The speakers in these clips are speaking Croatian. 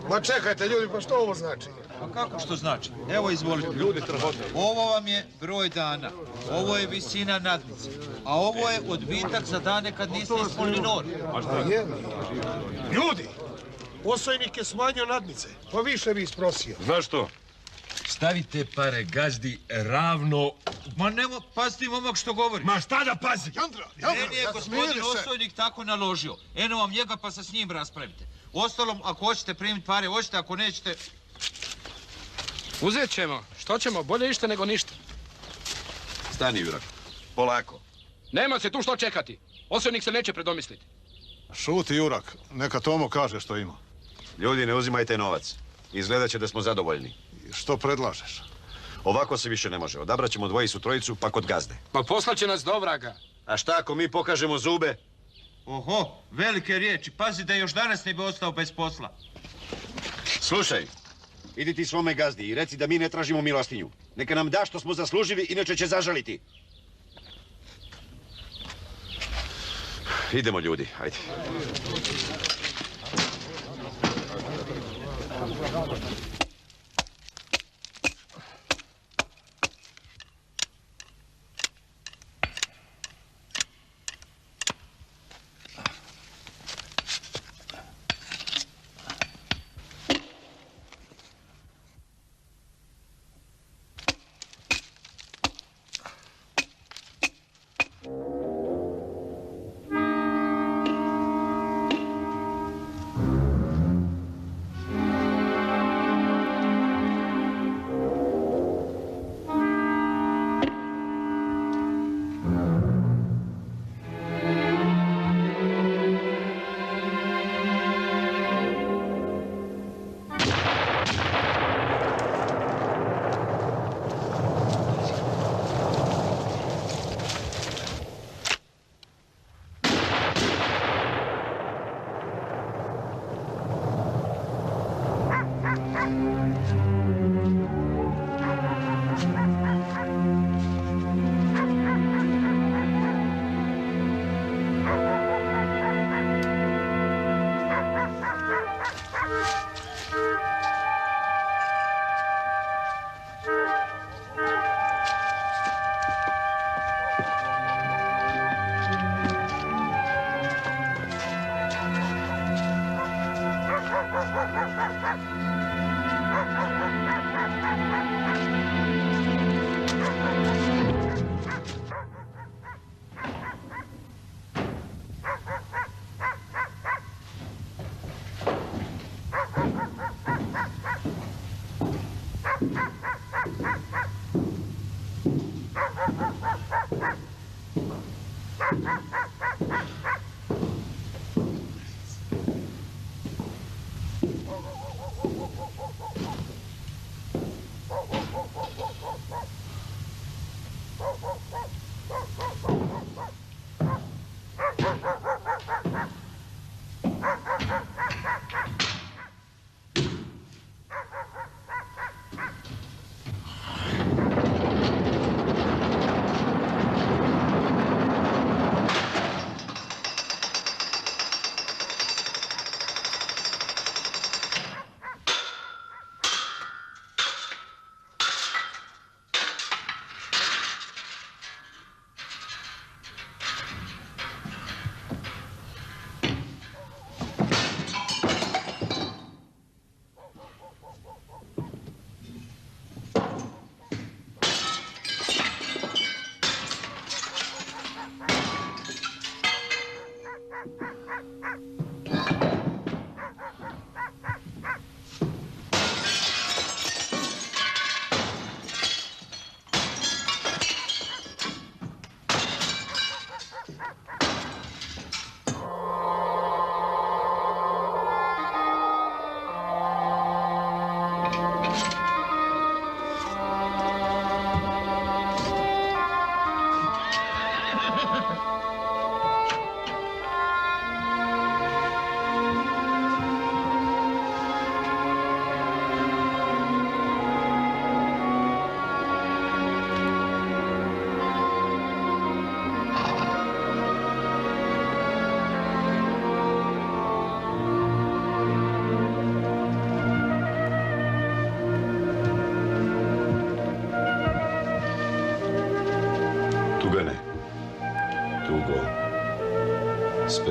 Ma čekajte ljudi, pa što ovo znači? Pa kako što znači? Evo izvolite. Ljudi trhote. Ovo vam je broj dana, ovo je visina nadnice, a ovo je odbitak za dane kad niste ispunili normu. Ljudi, osojnik je smanjio nadnice, pa više bi isprosio. Zašto? Stavite pare gazdi ravno... Ma nemo, pazite momak što govori. Ma šta da pazi? Meni je gospodin osojnik tako naložio. Eno vam njega pa se s njim raspravite. Ostalom, ako hoćete primiti pare, hoćete, ako nećete... Uzet ćemo. Što ćemo? Bolje išta nego ništa. Stani, Jurak. Polako. Nema se tu što čekati. Osojnik se neće predomisliti. Šuti, Jurak. Neka Tomo kaže što ima. Ljudi, ne uzimajte novac. Izgledat će da smo zadovoljni. Što predlažeš? Ovako se više ne može. Odabrat ćemo dvojicu, trojicu, pa kod gazde. Pa poslaće nas do vraga. A šta ako mi pokažemo zube? Oho, velike riječi. Pazi da još danas ne bi ostao bez posla. Slušaj, idi ti svome gazdi i reci da mi ne tražimo milostinju. Neka nam da što smo zaslužili, inače će zažaliti. Idemo, ljudi, ajde.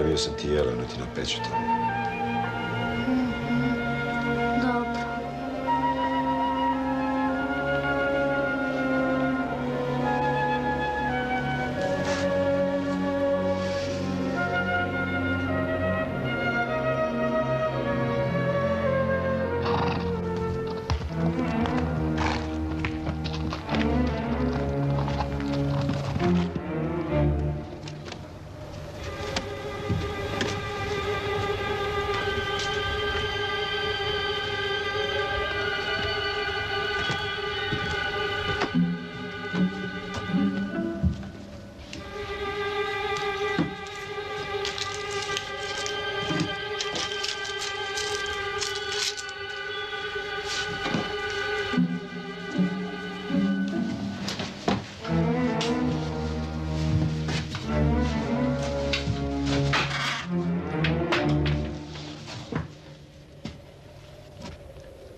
Pripremio sam ti jelo, niti na pečetu. Dobro.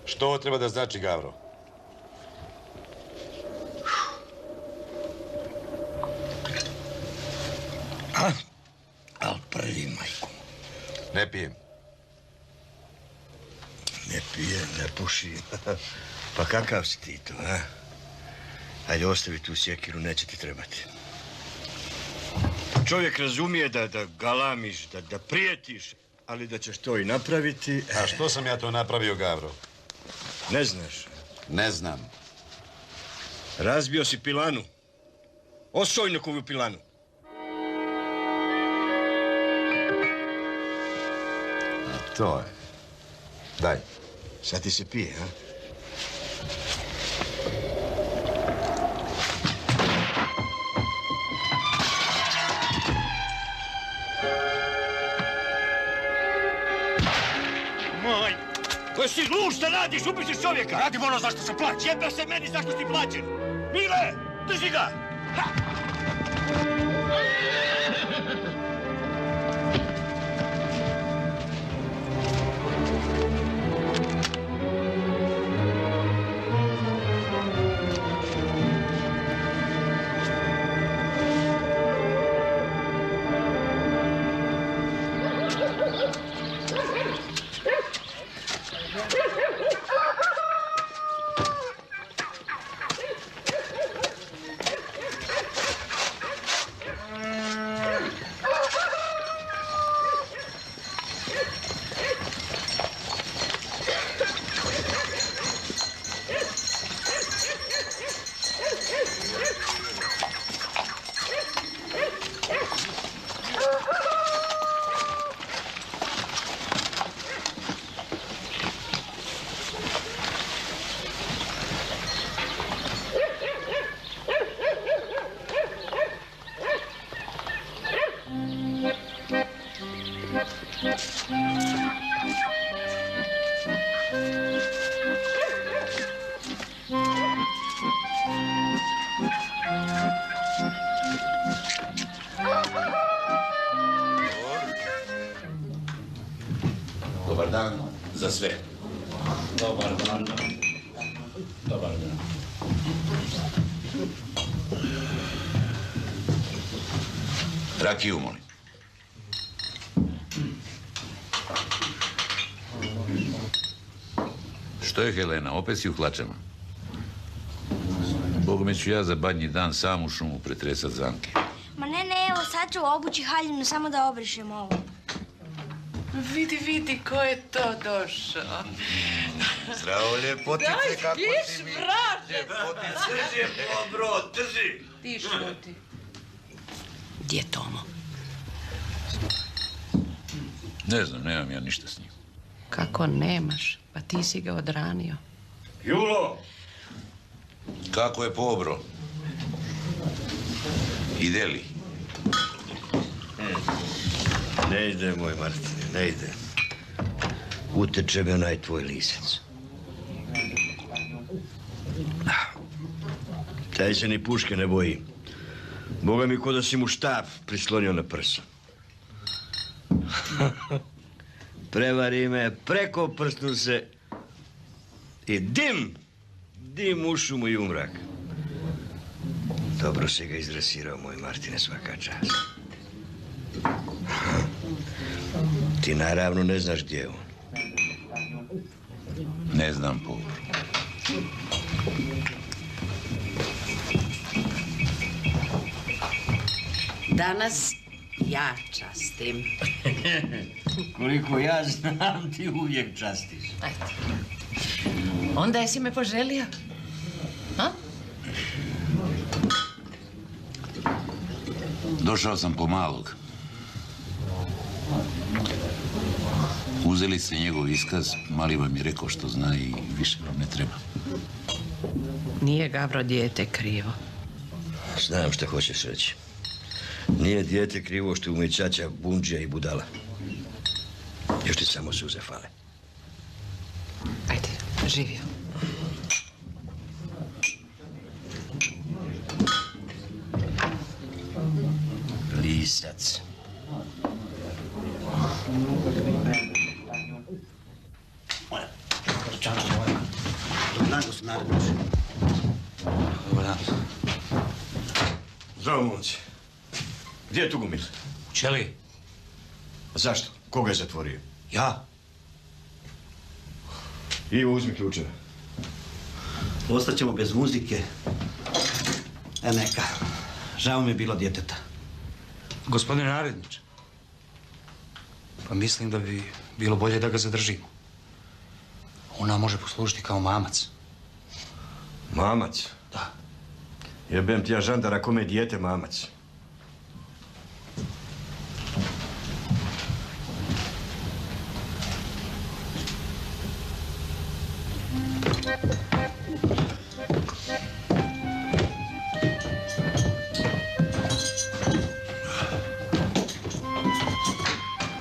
Što ovo treba da znači, Gavro? Al prvi, majku. Ne pijem. Ne pije, ne puši. Pa kakav si ti to, a? Ajde, ostavi tu sjekiru, neće ti trebati. Čovjek razumije da galamiš, da prijetiš, ali da ćeš to i napraviti... A što sam ja to napravio, Gavro? Ne znaš. Ne znam. Razbio si pilanu. Osojnikovu pilanu. A to je. Daj. Sad ti se pije, a? Moj! Ko si lud, šta radiš? Ubićeš čovjeka! Radim ono zašto se plaći. Jebe se meni zašto si plaćen! Mile! Drži ga! Ha! Dobar dan za sve. Dobar dan. Dobar dan. Rakiju, molim. Što je, Helena, opet si u hlačama? Bogome ću ja za badnji dan sam u šumu pretresat zamke. Ma ne, evo sad ću obući haljinu samo da obrišem ovo. Vidi, ko je to došao. Zdravo, ljepotice, kako si mi? Daj, brate! Ljepotice, dobro, drži! Ti šuti. Gdje je Tomo? Ne znam, nemam ja ništa s njim. Kako nemaš? Pa ti si ga odranio. Julo! Kako je Pobro? Ide li? Ne ide, moj Martine, ne ide. Uteče me onaj tvoj lisec. Taj se ni puške ne boji. Boga mi ko da si mu štap prislonio na prsa. Prevari me, preko prsnu se i dim u šumu i umrak. Dobro si ga izdresirao, moj Martine, svaka čast. Ti naravno ne znaš gdje je on. Ne znam, Pobro. Danas ja častim. Koliko ja znam, ti uvijek častiš. Ajde. Onda jesi me poželio? A? Došao sam po malog. Uzeli ste njegov iskaz, mali vam je rekao što zna i više vam ne treba. Nije Gavro dijete krivo. Znam što hoćeš reći. Nije dijete krivo što mu je ćaća bundžija i budala. Još ti samo suze fale. Ajde, živio. Lisac. Zdravo, momci. Gdje je Tugomir? U ćeliji. Zašto? Koga je zatvorio? Ja? Ivo, uzmi ključeve. Ostaćemo bez muzike. Neka. Žao mi je bilo djeteta. Gospodine naredniče, pa mislim da bi bilo bolje da ga zadržimo. Ona može poslužiti kao mamac. Mamac? Da. Jebem ti ja žandara kome je dijete mamac.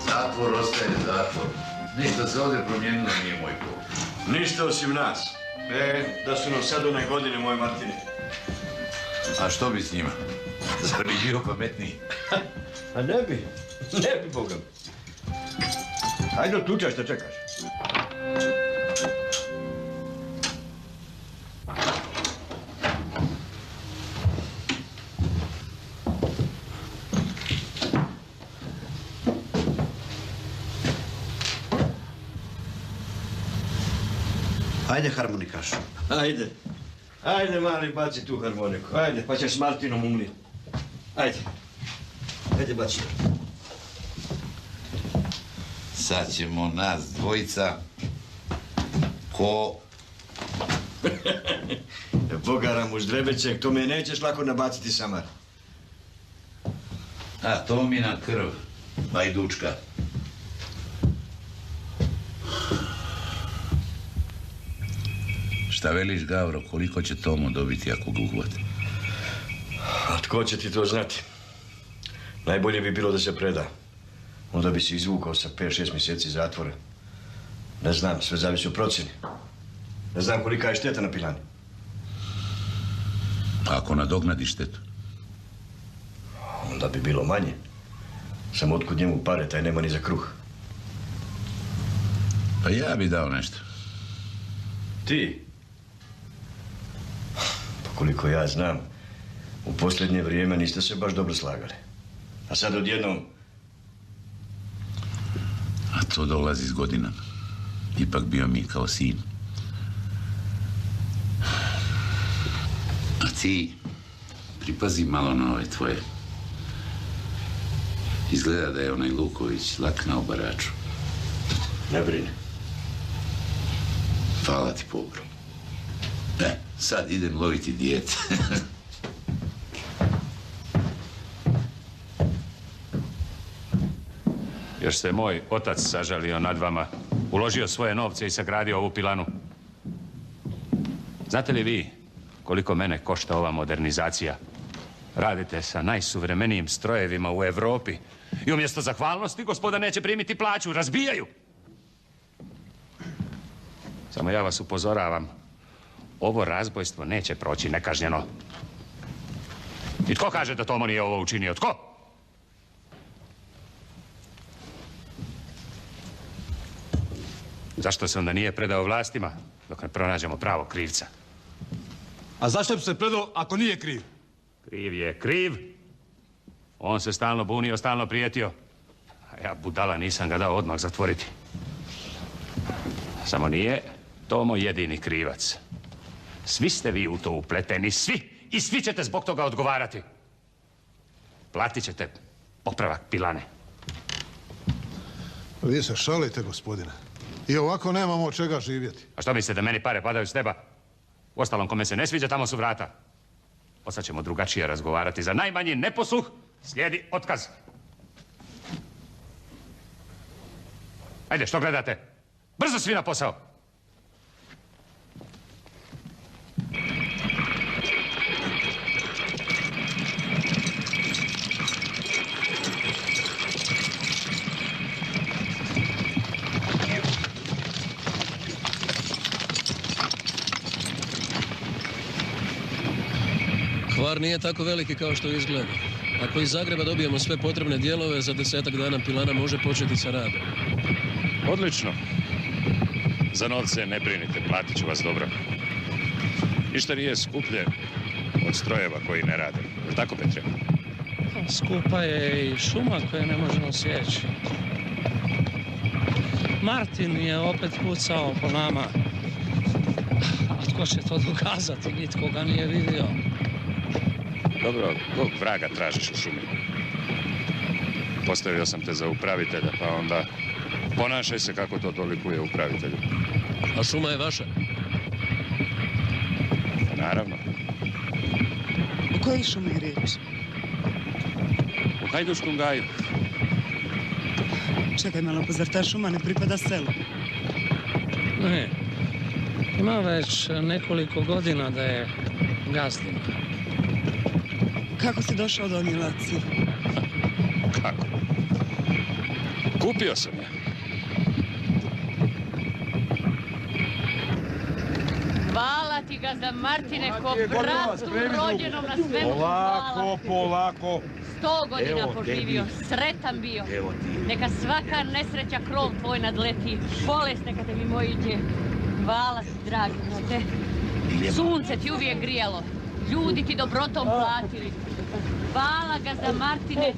Zatvor ostaje zatvor. Ništa se ovdje promijenilo, nije moj Pobro. Ništa osim nas. Da su nam sad one godine, moj Martine. A što bi s njima? Zar bi bio pametniji? A ne bi, Boga. Ajde otključaj, što čekaš? Ajde, harmonikašu. Ajde, mali, baci tu harmoniku. Ajde, pa ćeš s Martinom umliti. Ajde. Ajde, baci. Sad ćemo nas dvojica ko... Bogaram uz drebećeg, to me nećeš lako nabaciti, Samar. A, to mi na krv, Bajdučka. Šta veliš, Gavro, koliko će Tomo dobiti ako ga uhvati? A tko će ti to znati? Najbolje bi bilo da se preda. Onda bi se izvukao sa 5-6 mjeseci zatvora. Ne znam, sve zavisi o procjeni. Ne znam kolika je šteta na pilani. A ako nadoknadi štetu? Onda bi bilo manje. Samo otkud njemu pare, taj nema ni za kruh. Pa ja bi dao nešto. Ti? Pa koliko ja znam, u posljednje vrijeme niste se baš dobro slagali. A sad odjednom... A to dolazi s godinama. Ipak bio mi kao sin. A ti, pripazi malo na ove tvoje. Izgleda da je onaj Luković lak na obaraču. Ne brini. Hvala ti, Pobro. Sad idem loviti dijete. Još se moj otac sažalio nad vama, uložio svoje novce i sagradio ovu pilanu. Znate li vi koliko mene košta ova modernizacija? Radite sa najsuvremenijim strojevima u Europi i umjesto zahvalnosti gospoda neće primiti plaću, razbijaju. Samo ja vas upozoravam, ovo razbojstvo neće proći nekažnjeno. I tko kaže da Tomo nije ovo učinio? Tko? Zašto se onda nije predao vlastima dok ne pronađemo pravog krivca? A zašto bi se predao ako nije kriv? Kriv je kriv. On se stalno bunio, stalno prijetio. A Ja, budala, nisam ga dao odmah zatvoriti. Samo nije Tomo jedini krivac. Svi ste vi u to upleteni, svi! I svi ćete zbog toga odgovarati. Platit ćete popravak pilane. Vi se šalite, gospodine. I ovako nemamo od čega živjeti. A što mislite, da meni pare padaju s neba? Uostalom, kome se ne sviđa, tamo su vrata. Osad ćemo drugačije razgovarati. Za najmanji neposluh slijedi otkaz. Ajde, što gledate? Brzo svi na posao! Kvar nije tako veliki kao što izgleda. Ako iz Zagreba dobijemo sve potrebne dijelove, za 10-ak dana pilana može početi sa radom. Odlično. Za novce ne brinite, platit ću vas dobro. Ništa nije skuplje od strojeva koji ne rade. Je tako, Petre? Skupa je i šuma koju ne možemo sjeći. Martin je opet pucao po nama. A tko će to dokazati? Nitko ga nije vidio. Dobro, kog vraga tražiš u šumi? Postavio sam te za upravitelja, pa onda ponašaj se kako to dolikuje upravitelju. A šuma je vaša? Naravno. U kojoj šumi je riječ? U Hajduškom gaju. Čekaj malo, pa zar ta šuma ne pripada selu? Ne. Ima već nekoliko godina da je gazdina. Kako si došao do anilacije? Kako? Kupio sam je. Hvala ti ga za Martine, ko bratu rođenom na svemu. Polako, polako. 100 godina poživio, sretan bio. Neka svaka nesreća krov tvoj nadleti, bolest neka te mimo iđe. Hvala ti, dragi te. Sunce ti uvijek grijalo, ljudi ti dobrotom platili. Hvala ga za Martine,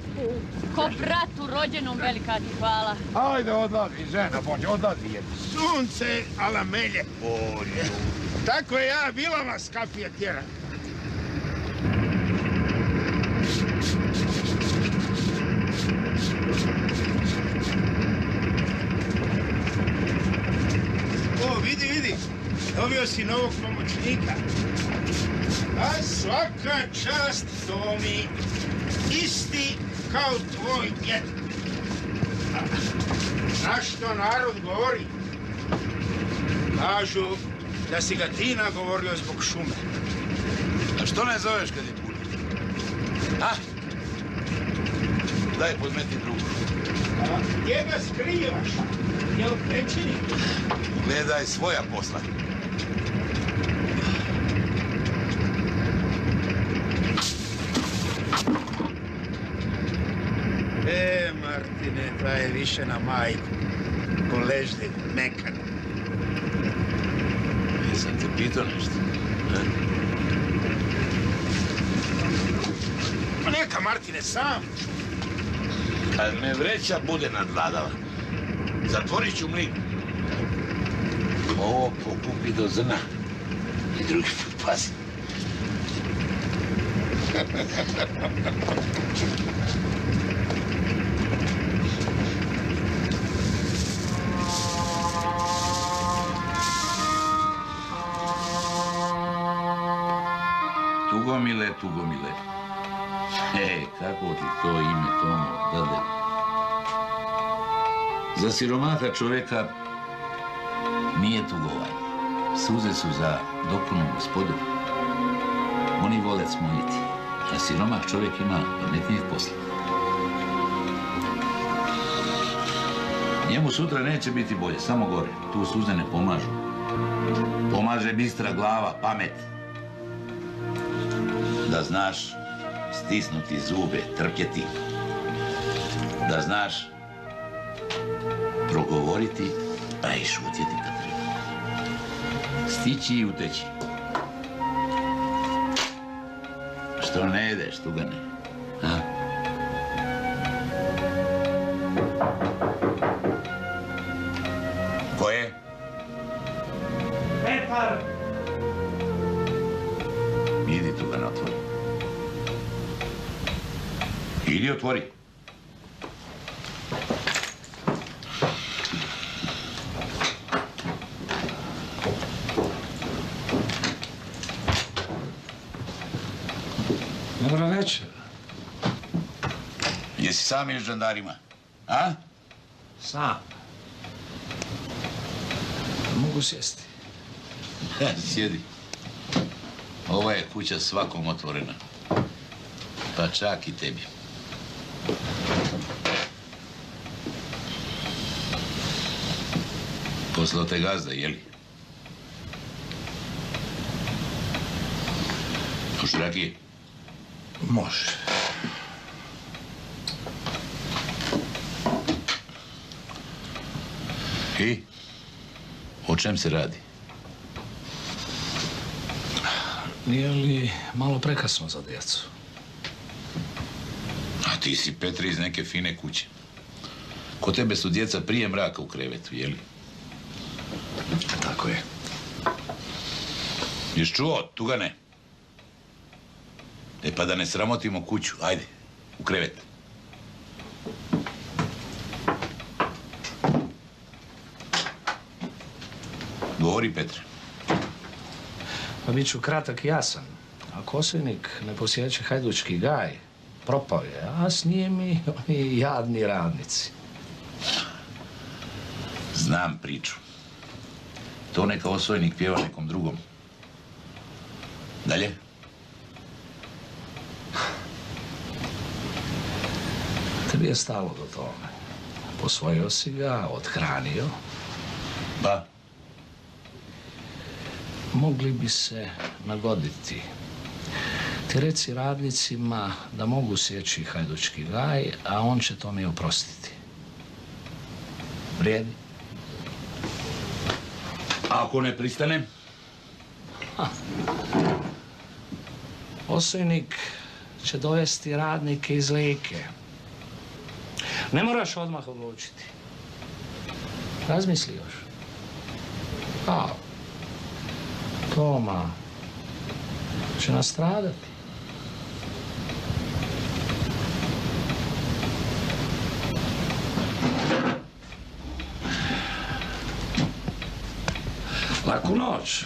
ko bratu rođenom velika ti hvala. Ajde, odlazi, žena, Bože, odlazi je. Sunce, ala melje polju. Tako je ja, bila vas kapija tjera. O, vidi, vidi, dobio si novog pomoćnika. A svaka čast, Tomi, isti kao tvoj djed. Znaš što narod govori? Kažu da si ga ti nagovorio zbog šume. A što ne zoveš kad je puno? A? Daj, podmeti drugu. A gdje ga skrivaš? Jel predsjednik? Gledaj svoja posla. Martine, ta je više na majku. Ko ležde mekan. Jesam te pitao nešto? Pa neka, Martine, sam. Kad me vreća bude nadvladala, zatvorit ću mlin. Ovo pokupi do zrna. I drugi put pazi. Tugomile, Tugomile. Kako ti to ime, Tomo, dade? Za siromata čovjeka nije tugovanje. Suze su za dopunu gospodu. Oni vole smojiti, a siromah čovjek ima pametnijeg posla. Njemu sutra neće biti bolje, samo gore. Tu suze ne pomažu. Pomaže bistra glava, pamet. Da znaš stisnuti zube, trpjeti. Da znaš progovoriti, a i šutjeti kad treba. Stići i uteći. Što ne ideš, Tugane? A? Pekar! Idi tu ga ne otvori. Idi otvori. Dobro večer. Jesi sam ili s žandarima? A? Sam. Mogu sjesti. Sjedi. Ova je kuća svakom otvorena. Pa čak i tebi. Poslao te gazda, jeli? Hoš rakije? Može. I? O čem se radi? Nije li malo prekasno za djecu? A ti si, Petri, iz neke fine kuće. Kod tebe su djeca prije mraka u krevetu, jeli? Tako je. Jesi čuo, Tugane? E pa da ne sramotimo kuću, ajde, u krevet. Govori, Petre. Pa bit ću kratak i jasan. Ako osojnik ne posjeće hajdučki gaj, propao je, a s njim i oni jadni radnici. Znam priču. To neka osojnik pjeva nekom drugom. Dalje? Tebi je stalo do tome. Posvojio si ga, othranio. Pa? Mogli bi se nagoditi. Ti reci radnicima da mogu sjeći hajdučki gaj, a on će to mi oprostiti. Vrijedi? A ako ne pristane? Osojnik će dovesti radnike iz Like. Ne moraš odmah odlučiti. Razmisli još. A, Toma će nastradati. Laku noć.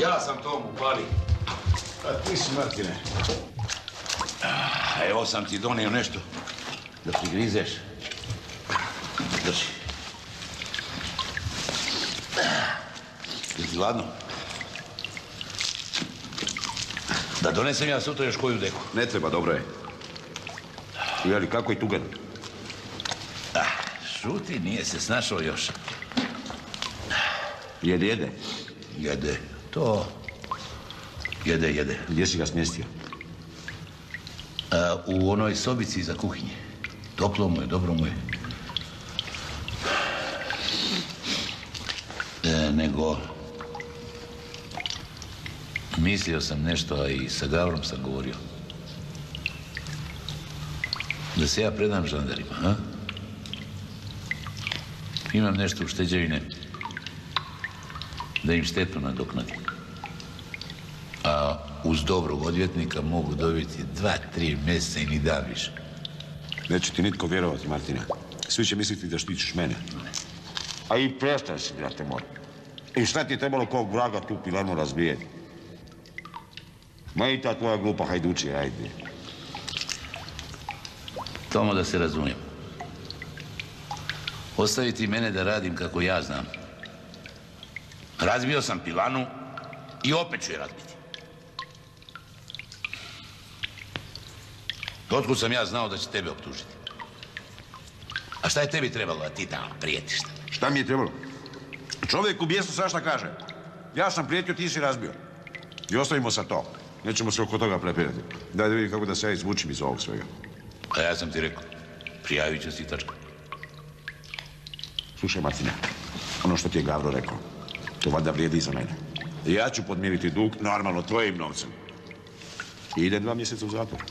Ja sam Tomu, pali. A ti si, Martine. Evo sam ti donio nešto da prigrizeš. Drži. Jesi gladno? Da donesem ja sutra još koju deku. Ne treba, dobro je. Jeli, kako je Tugan? Šuti, nije se snašao još. Jede? Jede. To... Jede. Gdje si ga smjestio? U onoj sobici iza kuhinje. Toplo mu je, dobro mu je. Nego... Mislio sam nešto, a i sa Gavrom sam govorio. Da se ja predam žandarima, a? Imam nešto u šteđevine da im štetu nadoknadim. A uz dobrog odvjetnika mogu dobiti 2-3 mjeseca i ni dan više. Neće ti nitko vjerovati, Martina. Svi će misliti da štićiš mene. A i prestaje si, brate moj. I šta ti je trebalo kog vraga tu pilanu razbijeti? Ma i ta tvoja glupa hajdučija, ajde. Tomo, da se razumijem. Ostaviti mene da radim kako ja znam. Razbio sam pilanu i opet ću je razbiti. Otkud sam ja znao da će tebe optužiti? A šta je tebi trebalo da ti tamo prijetiš? Šta mi je trebalo? Čovjek u bijesu svašta kaže. Ja sam prijetio, ti si razbio. I ostavimo sad to. Nećemo se oko toga prepirati. Daj da vidim kako da se ja izvučim iz ovog svega. A ja sam ti rekao, prijavit ću si tačka. Slušaj, Martina, ono što ti je Gavro rekao, to valjda vrijedi i za mene. Ja ću podmiriti dug, normalno, tvojim novcem. I idem 2 mjeseca u zatvor.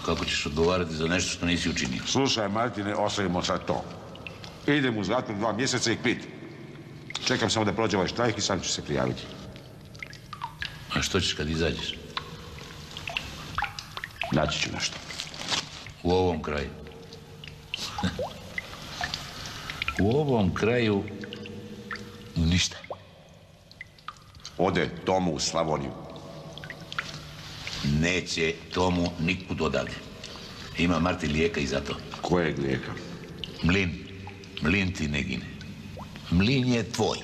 Kako ćeš odgovarati za nešto što nisi učinio? Slušaj, Martine, ostavimo sad to. Idem u zatvor 2 mjeseca i kvit. Čekam samo da prođe ovaj štrajk i sam ću se prijaviti. A što ćeš kad izađeš? Naći ću nešto. U ovom kraju. U ovom kraju ništa. Ode Tomu u Slavoniju. Neće Tomu nikud odavde. Ima Martin lijeka i za to. Kojeg lijeka? Mlin. Mlin ti ne gine. Mlin je tvoj.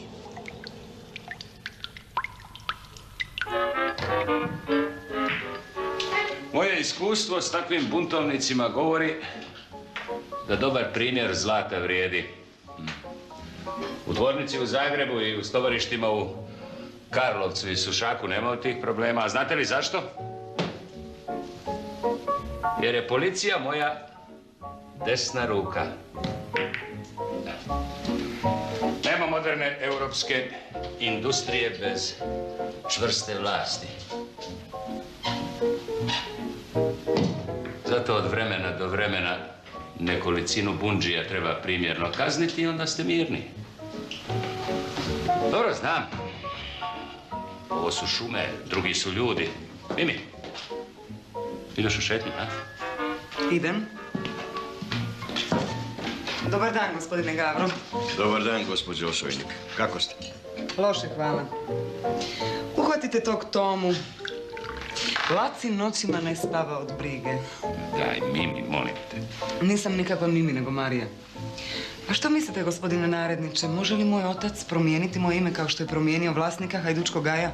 Moje iskustvo s takvim buntovnicima govori da dobar primjer zlata vrijedi. U tvornici u Zagrebu i u stovarištima u Karlovcu i Sušaku nema tih problema. A znate li zašto? Jer je policija moja desna ruka. Nema moderne europske industrije bez čvrste vlasti. Zato od vremena do vremena nekolicinu bundžija treba primjerno kazniti i onda ste mirni. Dobro, znam. Ovo su šume, drugi su ljudi. Mimi, ideš u šetnju, a? Idem. Dobar dan, gospodine Gavro. Dobar dan, gospođo Osojnik. Kako ste? Loše, hvala. Uhvatite tog Tomu. Laci noćima ne spava od brige. Daj, Mimi, molim te. Nisam nikakva Mimi, nego Marija. A što mislite, gospodine naredniče, može li moj otac promijeniti moje ime kao što je promijenio vlasnika Hajdučkog gaja?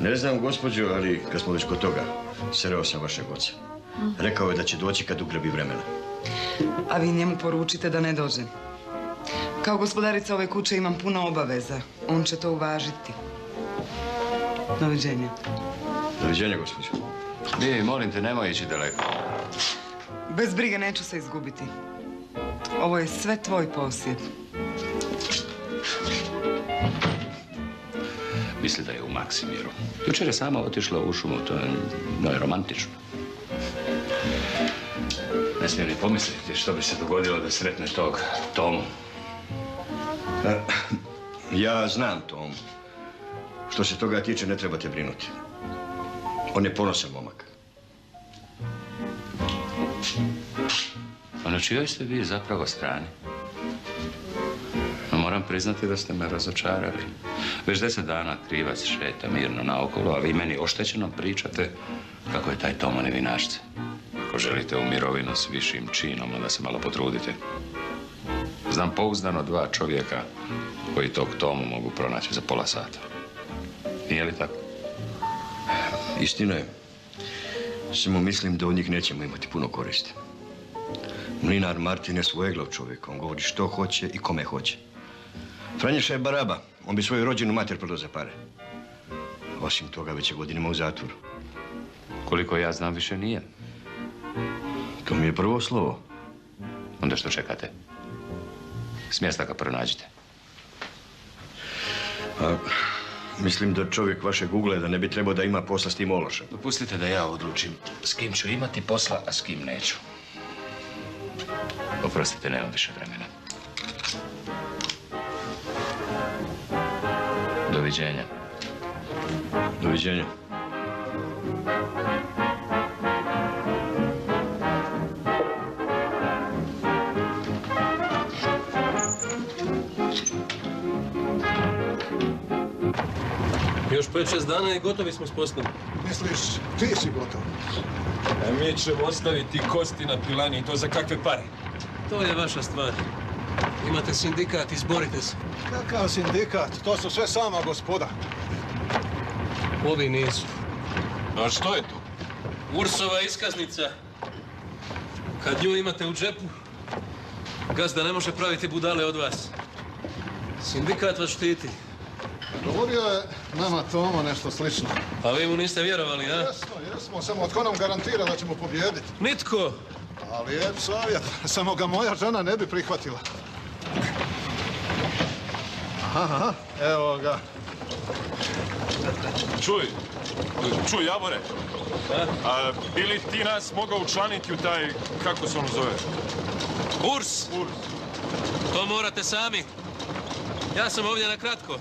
Ne znam, gospođo, ali kad smo već kod toga, sreo sam vašeg oca. Rekao je da će doći kad ugrebi vremena. A vi njemu poručite da ne dođe. Kao gospodarica ove kuće imam puno obaveza. On će to uvažiti. Doviđenja. Doviđenja, gospođo. Mimi, molim te, nemoj ići daleko. Bez brige neću se izgubiti. Ovo je sve tvoj posjed. Misli da je u Maksimiru. Jučer je sama otišla u šumu, to je romantično. Ne smijem ni pomisliti što bi se dogodilo da sretne tog Tomu. Ja znam Tomu. Što se toga tiče, ne trebate brinuti. On je ponosan momak. A na čijoj ste vi zapravo strani? No, moram priznati da ste me razočarali. Već 10 dana krivac šeta mirno naokolo, a vi meni oštećeno pričate kako je taj Tomo nevinašce. Ako želite u mirovinu s višim činom, onda se malo potrudite. Znam pouzdano 2 čovjeka koji tog Tomu mogu pronaći za pola sata. Nije li tako? Istina je. Samo mislim da od njih nećemo imati puno koristi. Mlinar Martin je svojeglav čovjek. On govori što hoće i kome hoće. Franješa je baraba. On bi svoju rođenu mater prodao za pare. Osim toga, već je godinama u zatvoru. Koliko ja znam, više nije. To mi je prvo slovo. Onda što čekate? S mjesta ga pronađite. Mislim da čovjek vašeg ugleda ne bi trebao da ima posla s tim ološem. Dopustite da ja odlučim s kim ću imati posla, a s kim neću. Oprostite, nemam više vremena. Doviđenja. Doviđenja. Još 5-6 dana i gotovi smo s poslom. Misliš, ti si gotov? A mi ćemo ostaviti kosti na pilani i to za kakve pare? To je vaša stvar. Imate sindikat, izborite se. Kakav sindikat? To su sve sama gospoda. Ovi nisu. A što je to? Ursova iskaznica. Kad nju imate u džepu, gazda ne može praviti budale od vas. Sindikat vas štiti. Govorio je nama Tomo nešto slično. A vi mu niste vjerovali, a? Jesmo, samo tko nam garantira da ćemo pobijediti? Nitko! Ali je savjet, samo ga moja žena ne bi prihvatila. Aha, evo ga. Čuj, Javore, a bi li ti nas mogao učlaniti u taj, kako se ono zove? Urs! To morate sami. Ja sam ovdje na kratko.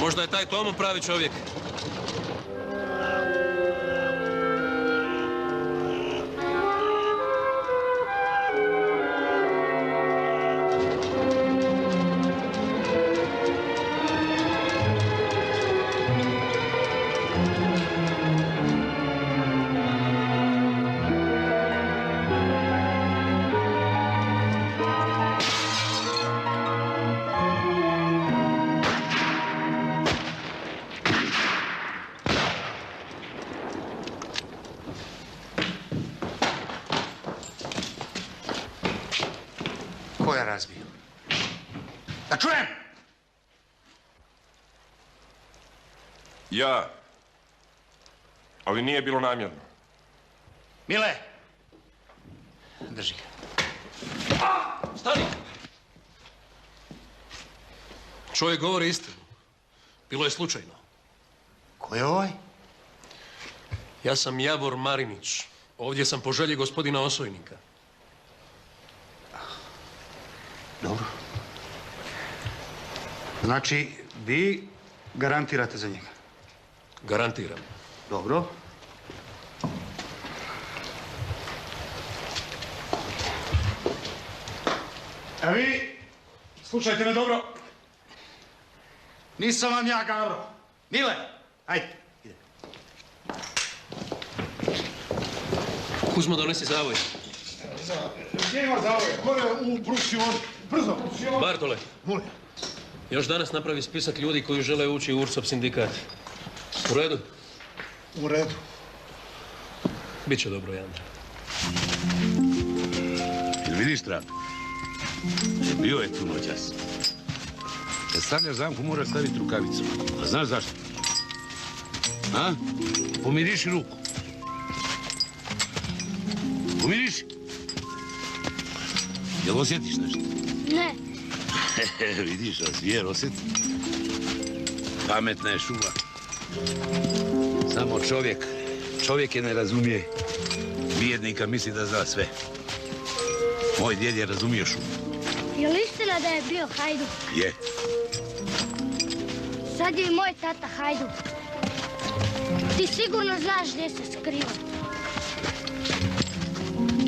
Možda je taj Tomo pravi čovjek. Ko je razbio? Da čujem! Ja. Ali nije bilo namjerno. Mile! Drži ga. Stani! Čovjek govori istinu. Bilo je slučajno. Ko je ovaj? Ja sam Javor Marinić. Ovdje sam po želji gospodina Osojnika. Dobro. Znači, vi garantirate za njega? Garantiram. Dobro. A vi, slušajte me dobro. Nisam vam ja Gavro. Mile, ajde. Kuzmo, donesi zavoj. Gdje ima zavoj? Gore u Bruksionu. Brzo. Bartole. Molim. Još danas napravi spisak ljudi koji žele ući u Ursov sindikat. U redu? U redu. Biće dobro, Jandra. Jel vidiš, Trap? Bio je tu noćas. Kad stavljaš zamku, moraš staviti rukavicu. A znaš zašto? A? Pomiriši ruku. Pomiriši. Jel osjetiš nešto? Ne. Vidiš, a zvijer osjeti. Pametna je šuma. Samo čovjek je ne razumije. Bijednika misli da zna sve. Moj djed je razumio šumu. Je li istina da je bio hajduk? Je. Sad je i moj tata hajduk. Ti sigurno znaš gdje se skriva.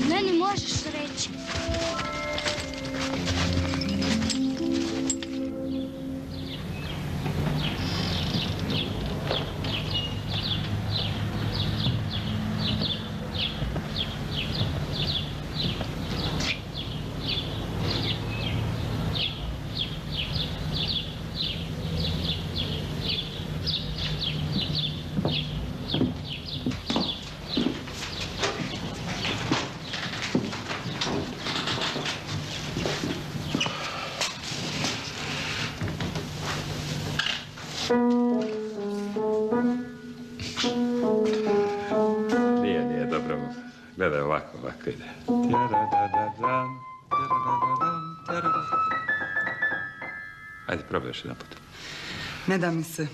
Meni možeš reći. Nije dobro. Gledaj, ovako ide. Ajde, probaj još jedan put. Ne da mi se.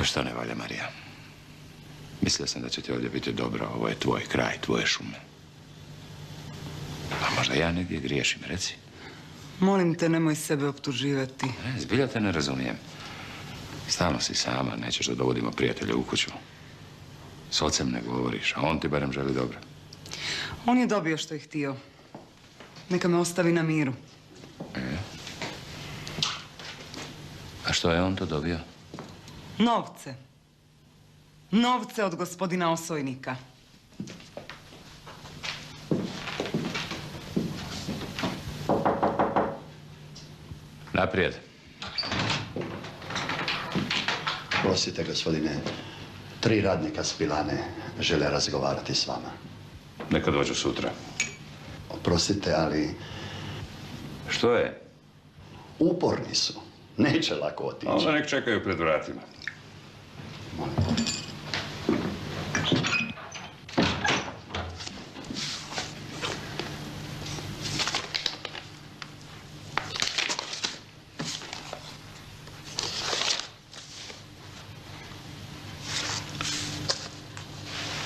Što ne valja, Marija? Mislio sam da će ti ovdje biti dobro. Ovo je tvoj kraj, tvoje šume. A možda ja negdje griješim, reci. Molim te, nemoj sebe optuživati. Ne, zbilja te ne razumijem. Stalno si sama, nećeš da dovodimo prijatelja u kuću. S ocem ne govoriš, a on ti barem želi dobro. On je dobio što je htio. Neka me ostavi na miru. A što je on to dobio? Novce. Novce od gospodina Osojnika. Naprijed. Prostite, gospodine. 3 radnika s Pilane žele razgovarati s vama. Neka dođu sutra. Oprostite, ali... Što je? Uporni su. Neće lako otići. Onda nek čekaju pred vratima.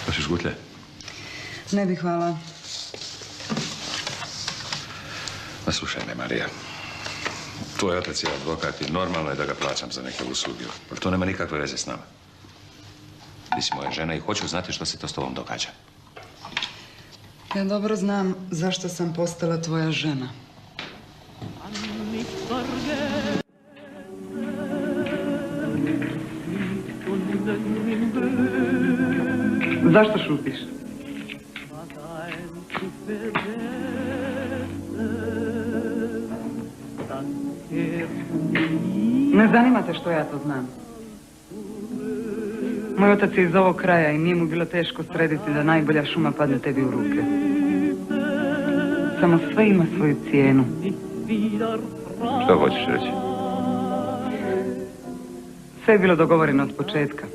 Hoćeš gutlje? Ne bih, hvala. Ma slušaj me, Marija. Tvoj otac je advokat i normalno je da ga plaćam za neke usluge. Ali to nema nikakve veze s nama. Ti si moja žena i hoću znati što se to s tobom događa. Ja dobro znam zašto sam postala tvoja žena. Zašto šutiš? Ne zanima te što ja to znam. Moj otac je iz ovog kraja i nije mu bilo teško srediti da najbolja šuma padne tebi u ruke. Samo sve ima svoju cijenu. Što hoćeš reći? Sve je bilo dogovoreno od početka.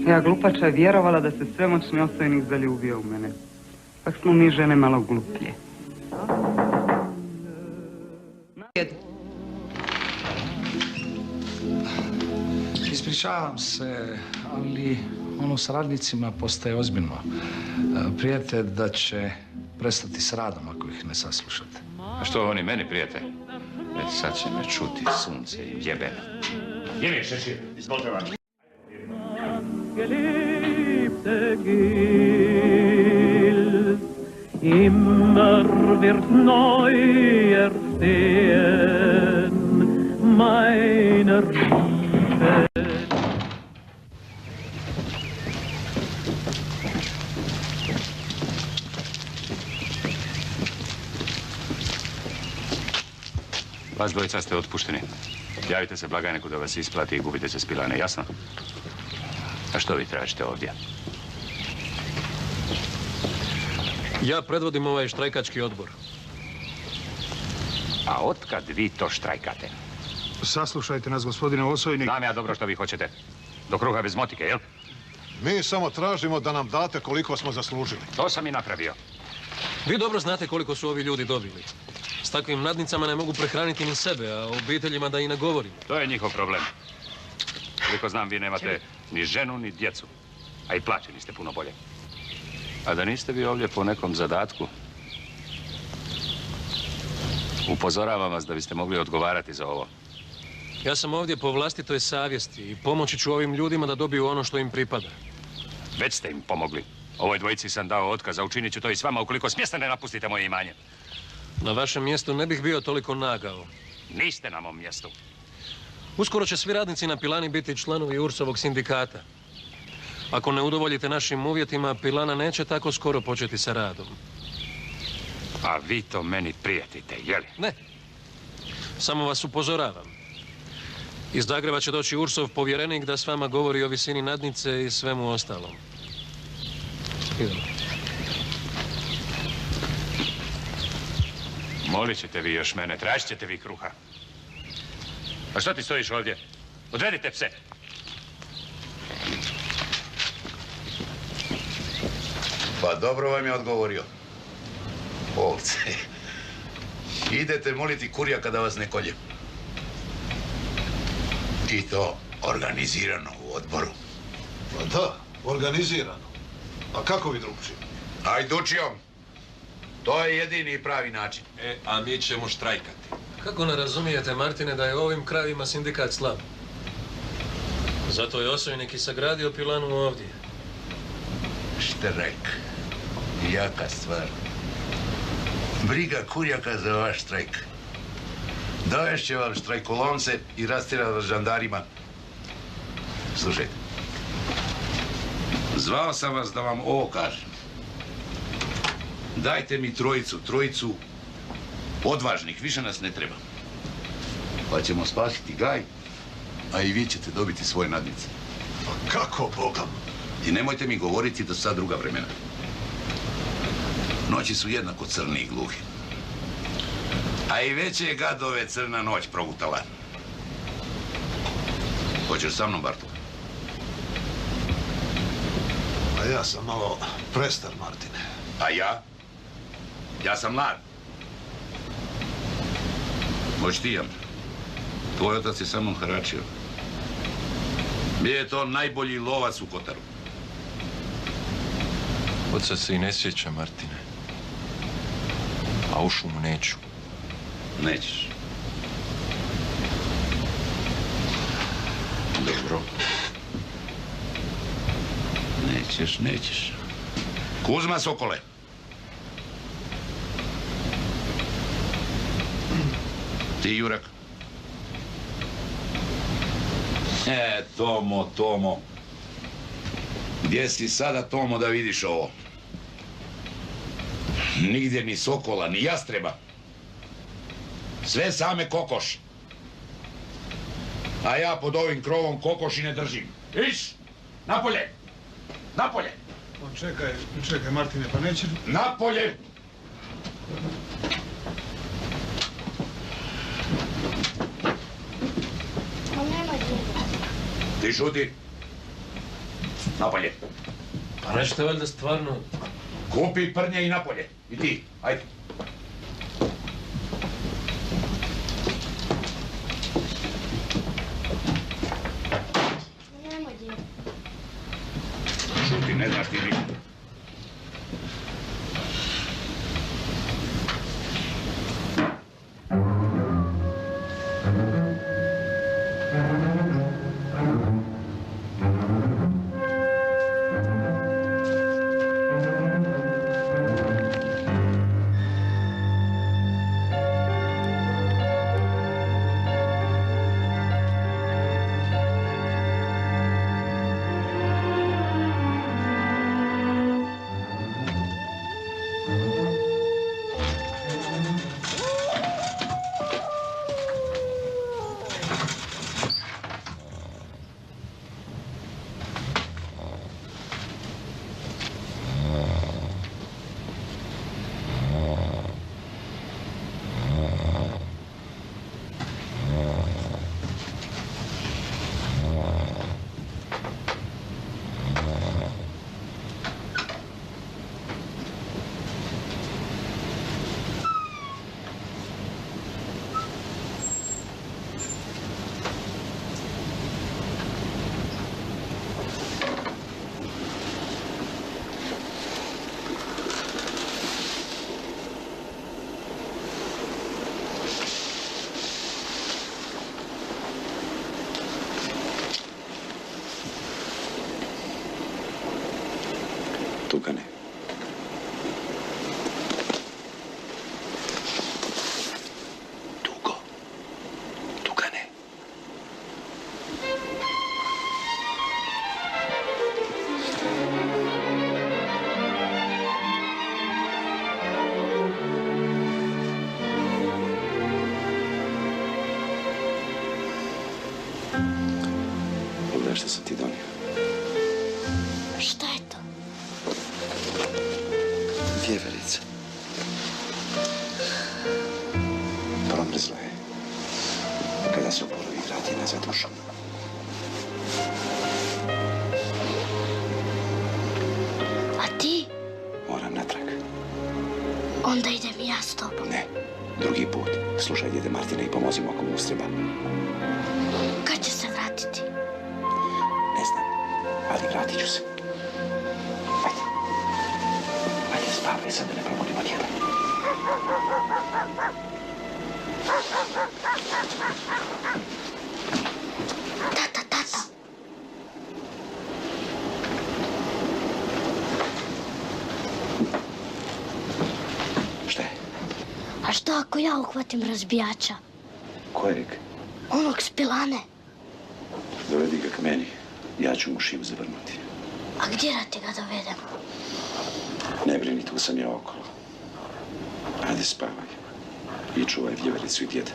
Ja glupača je vjerovala da se svemoćni Osojnik zaljubio u mene. Pak smo mi žene malo gluplje. Ispričavam se, ali ono s radnicima postaje ozbiljno. Prijete da će prestati s radom ako ih ne saslušate. A što oni meni prijete? Sad će me čuti sunce i jebeno. Jemi šešir. Izvolite vam. Immer wird neu erstehen meiner Liebe. Vas dvojica ste otpušteni. Javite se blagajniku da vas isplati i gubite se s Pilane, jasno? A što vi tražite ovdje? Ja predvodim ovaj štrajkački odbor. A otkad vi to štrajkate? Saslušajte nas, gospodine Osojnik. Znam ja dobro što vi hoćete. Do kruha bez motike, jel? Mi samo tražimo da nam date koliko smo zaslužili. To sam i napravio. Vi dobro znate koliko su ovi ljudi dobili. S takvim nadnicama ne mogu prehraniti ni sebe, a obiteljima da i ne govorim. To je njihov problem. Koliko znam, vi nemate ni ženu, ni djecu. A i plaćeni ste puno bolje. A da niste vi ovdje po nekom zadatku, upozoravam vas da biste mogli odgovarati za ovo. Ja sam ovdje po vlastitoj savjesti i pomoći ću ovim ljudima da dobiju ono što im pripada. Već ste im pomogli. Ovoj dvojici sam dao otkaz, a učinit ću to i s vama ukoliko smjesta ne napustite moje imanje. Na vašem mjestu ne bih bio toliko nagao. Niste na mom mjestu. Uskoro će svi radnici na Pilani biti članovi URS-ovog sindikata. Ako ne udovoljite našim uvjetima, Pilana neće tako skoro početi sa radom. A vi to meni prijetite, jeli? Ne. Samo vas upozoravam. Iz Zagreba će doći URS-ov povjerenik da s vama govori o visini nadnice i svemu ostalom. Idemo. Molit ćete vi još mene, tražit ćete vi kruha. Pa što ti stojiš ovdje? Odvedite pse. Pa dobro vam je odgovorio. Ovce. Idete moliti Kurjaka da vas ne kolje. I to organizirano u odboru. Pa da, organizirano. A kako vi drugčije? Hajdučijom. To je jedini i pravi način. A mi ćemo štrajkati. Kako ne razumijete, Martine, da je u ovim krajevima sindikat slab? Zato je Osojnik i sagradio pilanu ovdje. Štrajk. Jaka stvar. Briga Kurjaka za vaš štrajk. Dovešće vam štrajkolomce i rastjerati žandarima. Slušajte. Zvao sam vas da vam ovo kažem. Dajte mi trojicu odvažnih, više nas ne treba. Pa ćemo spasiti Gaj, a i vi ćete dobiti svoje nadnice. Pa kako, Bogam? I nemojte mi govoriti da su sad druga vremena. Noći su jednako crni i gluhi. A i već je gadove crna noć progutala. Hoćeš sa mnom, Bartol? A ja sam malo prestar, Martine. A ja? Ja sam mlad. Hoć ti, Jamra. Tvoj otac je sa mnom haračio. Bio je to najbolji lovac u Kotaru. Oca se i ne sjeća, Martine. A u šumu neću. Nećeš. Dobro. Nećeš. Kuzma, Sokole. Ti, Jurak. Tomo. Gdje si sada, Tomo, da vidiš ovo? Nigdje ni sokola, ni jastreba. Sve same kokoš. A ja pod ovim krovom kokoši ne držim. Iš! Napolje! Napolje! Čekaj, Martine, pa neće... Napolje! Pa nema djeda. Ti šuti. Napolje. Pa nećete valjda stvarno... Kupi prnje i napolje. I ti, ajde. Nema djeda. Šuti, ne znaš ti ništa. Tukane. Tuko. Tukane. Pogledaj što sam ti donio. Šta je to? Vjeverica. Promrzla je. Kada se uporovi vrati nazad u šumu. A ti? Moram natrag. Onda idem i ja s tobom. Ne. Drugi put. Slušaj, djede Martine, i pomozi mu ako mu ustreba. Kad će se vratiti? Ne znam, ali vratit ću se. Ajde. Ajde, spavaj sad da ne probudimo djeda. Tata. Šta je? A što ako ja uhvatim razbijača? Kojeg? Onog s pilane. Dovedi ga k meni. Ja ću mu šiju zavrnuti. A gdje da ti ga dovedem? Ne brini, tu sam ja okolo. Ajde, spavaj. I čuvaj vjevericu i djeda.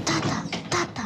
Tata.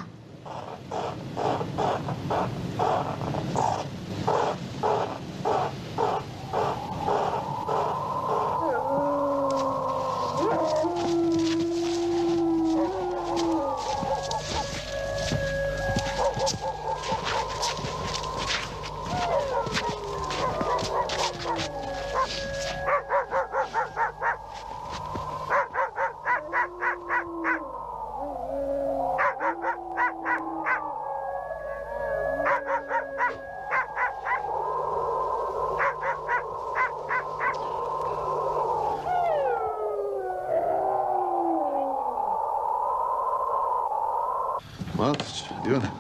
Matić, Ivane.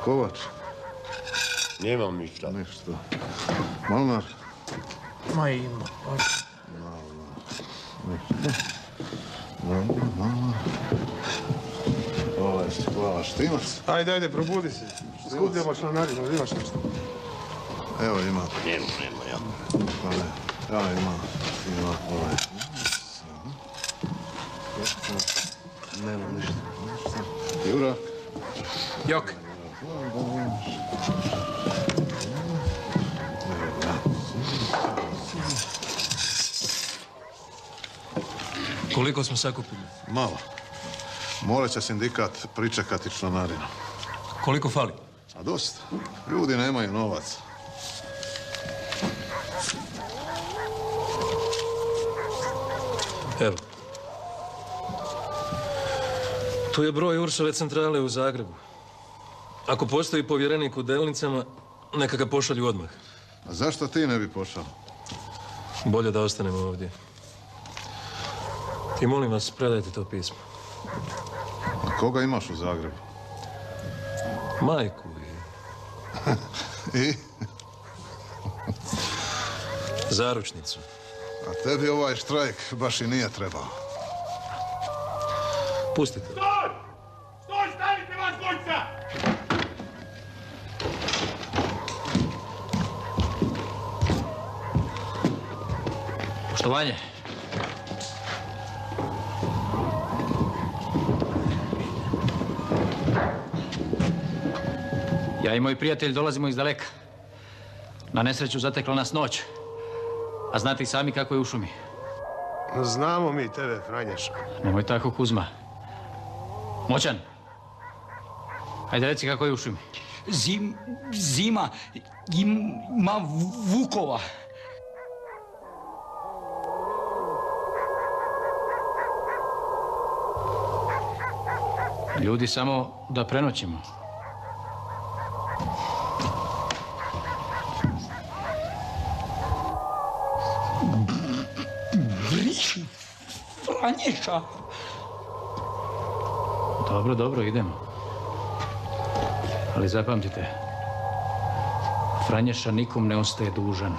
Kovač. Nemam ništa. Ništa. Malnar. Ma ima. Hvala, Štimac. Ajde, probudi se. Skudimo članarinu, imaš nešto? Evo ima. Nema, ja. Ja imam. Ovaj. Nema ništa. Jura. Jok. Koliko smo sakupili? Malo. Morat će sindikat pričekati članarinu. Koliko fali? A dosta. Ljudi nemaju novac. Evo. Tu je broj Ursove centrale u Zagrebu. Ako postoji povjerenik u Delnicama, neka ga pošalju odmah. A zašto ti ne bi pošao? Bolje da ostanemo ovdje. I molim vas, predajte to pismo. A koga imaš u Zagrebu? Majku I? Zaručnicu. A tebi ovaj štrajk baš i nije trebao. Pustite. Stoj, stavite vas dvojca! Poštovanje. Ja i moj prijatelj dolazimo iz daleka. Na nesreću zatekla nas noć. A znate i sami kako je u šumi. Znamo mi tebe, Franješa. Nemoj tako, Kuzma. Moćan. Hajde reci kako je u šumi. Zima ima vukova. Ljudi samo da prenoćimo. Briši, Franješa. Dobro, idemo. Ali zapamtite, Franješa nikom ne ostaje dužan.